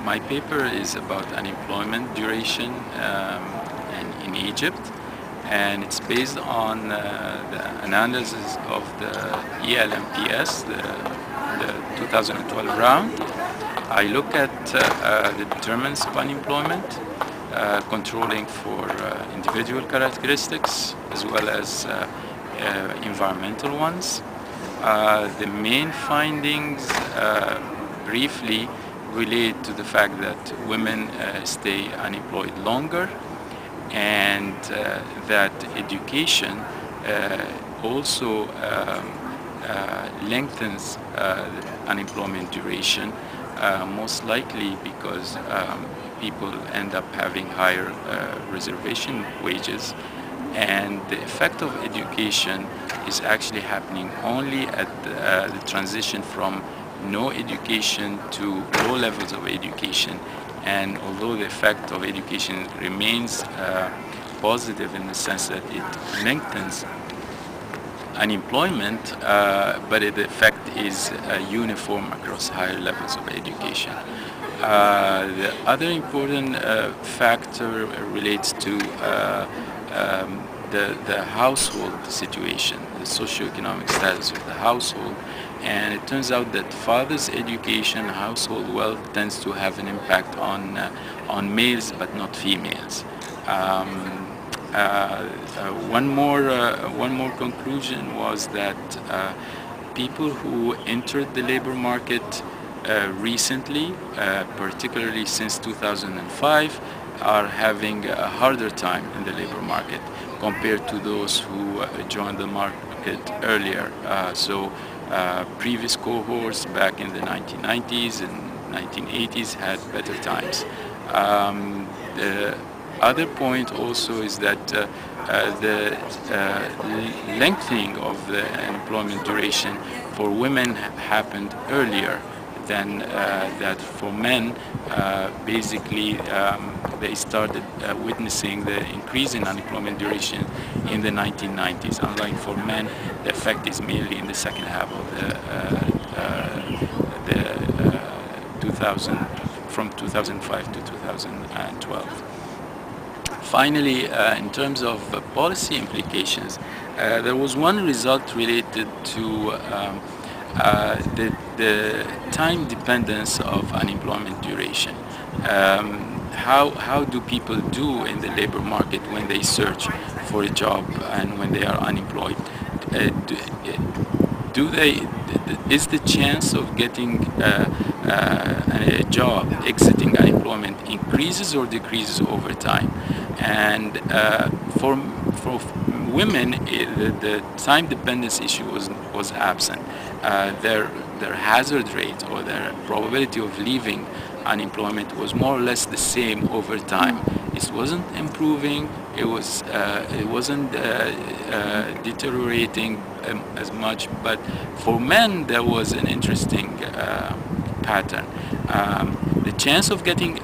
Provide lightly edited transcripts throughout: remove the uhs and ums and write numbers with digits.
My paper is about unemployment duration in Egypt, and it's based on the analysis of the ELMPS, the 2012 round. I look at the determinants of unemployment, controlling for individual characteristics as well as environmental ones. The main findings briefly relate to the fact that women stay unemployed longer, and that education also lengthens the unemployment duration, most likely because people end up having higher reservation wages, and the effect of education is actually happening only at the transition from no education to low levels of education. And although the effect of education remains positive in the sense that it lengthens unemployment, but the effect is uniform across higher levels of education. The other important factor relates to the household situation, the socioeconomic status of the household. And it turns out that father's education, household wealth tends to have an impact on males but not females. One more conclusion was that people who entered the labor market recently, particularly since 2005, are having a harder time in the labor market compared to those who joined the market earlier. Previous cohorts back in the 1990s and 1980s had better times. The other point also is that the lengthening of the employment duration for women happened earlier than that for men. Basically, they started witnessing the increase in unemployment duration in the 1990s. Unlike for men, the effect is merely in the second half of from 2005 to 2012. Finally, in terms of policy implications, there was one result related to the time dependence of unemployment duration. How do people do in the labor market when they search for a job and when they are unemployed? Is the chance of getting a job, exiting unemployment, increases or decreases over time? And for women, the time dependence issue was absent. Their hazard rate or their probability of leaving unemployment was more or less the same over time. It wasn't improving. It wasn't deteriorating as much. But for men, there was an interesting pattern. The chance of getting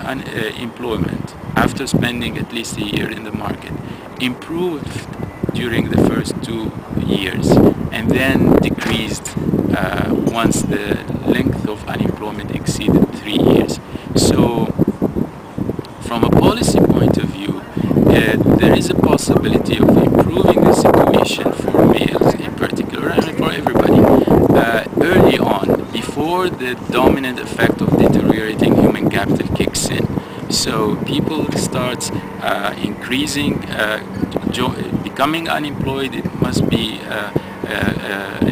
employment after spending at least a year in the market improved during the first 2 years and then decreased once the length of unemployment exceeded 3 years. So from a policy point of view, there is a possibility of improving the situation for males in particular and for everybody early on, before the dominant effect of deteriorating human capital kicks in. So people start increasing, becoming unemployed. It must be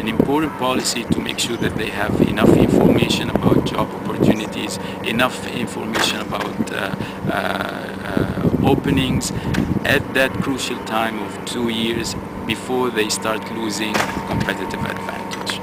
an important policy to make sure that they have enough information about job opportunities, enough information about openings at that crucial time of 2 years before they start losing competitive advantage.